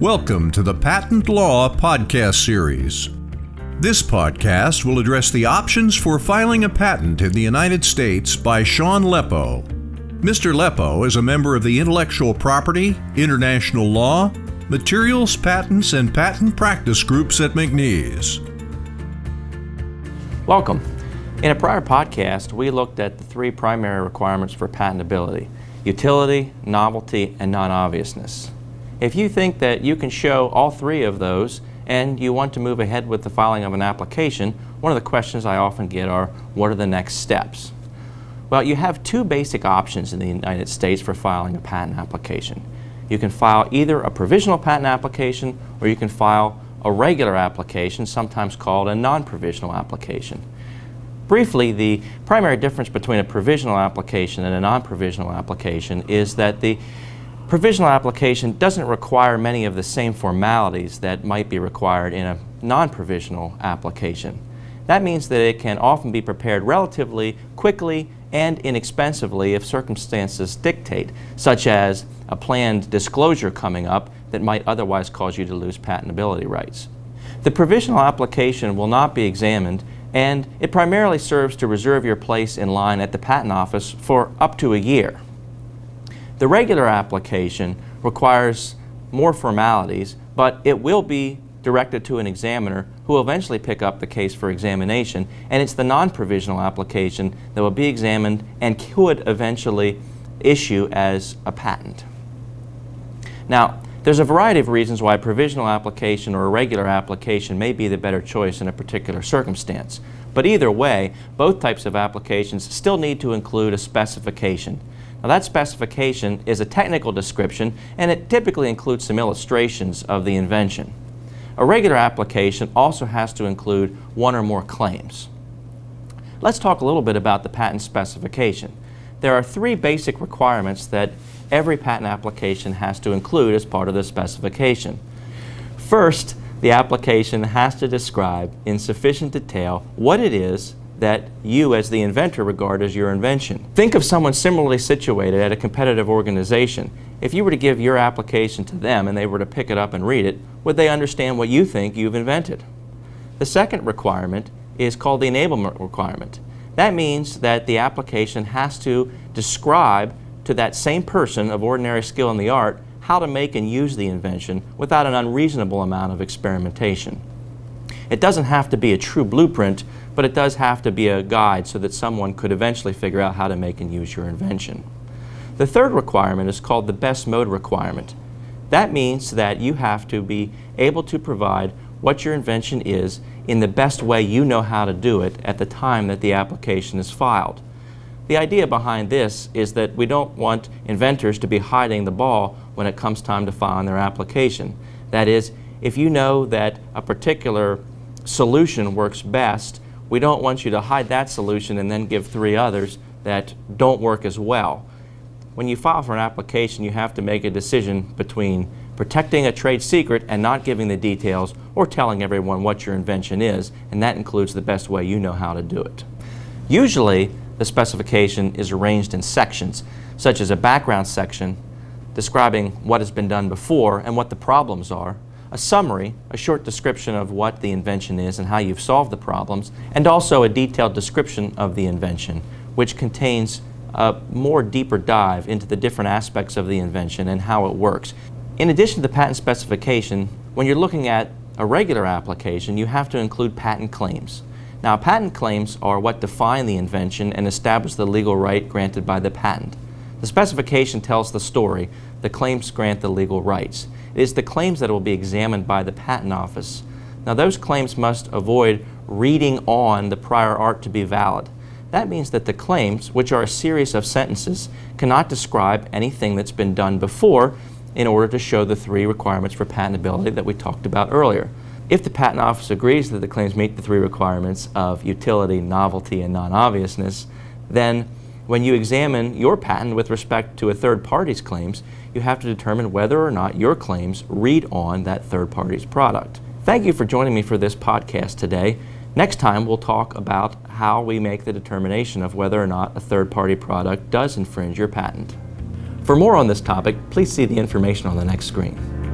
Welcome to the Patent Law Podcast Series. This podcast will address the options for filing a patent in the United States by Shawn Leppo. Mr. Leppo is a member of the Intellectual Property, International Law, Materials, Patents, and Patent Practice groups at McNees. Welcome. In a prior podcast, we looked at the three primary requirements for patentability: utility, novelty, and non-obviousness. If you think that you can show all three of those and you want to move ahead with the filing of an application, one of the questions I often get are, what are the next steps? Well, you have two basic options in the United States for filing a patent application. You can file either a provisional patent application or you can file a regular application, sometimes called a non-provisional application. Briefly, the primary difference between a provisional application and a non-provisional application is that the provisional application doesn't require many of the same formalities that might be required in a non-provisional application. That means that it can often be prepared relatively quickly and inexpensively if circumstances dictate, such as a planned disclosure coming up that might otherwise cause you to lose patentability rights. The provisional application will not be examined, and it primarily serves to reserve your place in line at the patent office for up to a year. The regular application requires more formalities, but it will be directed to an examiner who will eventually pick up the case for examination, and it's the non-provisional application that will be examined and could eventually issue as a patent. Now, there's a variety of reasons why a provisional application or a regular application may be the better choice in a particular circumstance. But either way, both types of applications still need to include a specification. Now, that specification is a technical description, and it typically includes some illustrations of the invention. A regular application also has to include one or more claims. Let's talk a little bit about the patent specification. There are three basic requirements that every patent application has to include as part of the specification. First, the application has to describe in sufficient detail what it is that you as the inventor regard as your invention. Think of someone similarly situated at a competitive organization. If you were to give your application to them and they were to pick it up and read it, would they understand what you think you've invented? The second requirement is called the Enablement Requirement. That means that the application has to describe to that same person of ordinary skill in the art how to make and use the invention without an unreasonable amount of experimentation. It doesn't have to be a true blueprint, but it does have to be a guide so that someone could eventually figure out how to make and use your invention. The third requirement is called the best mode requirement. That means that you have to be able to provide what your invention is in the best way you know how to do it at the time that the application is filed. The idea behind this is that we don't want inventors to be hiding the ball when it comes time to file their application. That is, if you know that a particular solution works best, we don't want you to hide that solution and then give three others that don't work as well. When you file for an application, you have to make a decision between protecting a trade secret and not giving the details, or telling everyone what your invention is, and that includes the best way you know how to do it. Usually, the specification is arranged in sections, such as a background section describing what has been done before and what the problems are, a summary, a short description of what the invention is and how you've solved the problems, and also a detailed description of the invention, which contains a more deeper dive into the different aspects of the invention and how it works. In addition to the patent specification, when you're looking at a regular application, you have to include patent claims. Now, patent claims are what define the invention and establish the legal right granted by the patent. The specification tells the story. The claims grant the legal rights. It is the claims that will be examined by the patent office. Now, those claims must avoid reading on the prior art to be valid. That means that the claims, which are a series of sentences, cannot describe anything that's been done before in order to show the three requirements for patentability that we talked about earlier. If the patent office agrees that the claims meet the three requirements of utility, novelty, and non-obviousness, then when you examine your patent with respect to a third party's claims, you have to determine whether or not your claims read on that third party's product. Thank you for joining me for this podcast today. Next time we'll talk about how we make the determination of whether or not a third party product does infringe your patent. For more on this topic, please see the information on the next screen.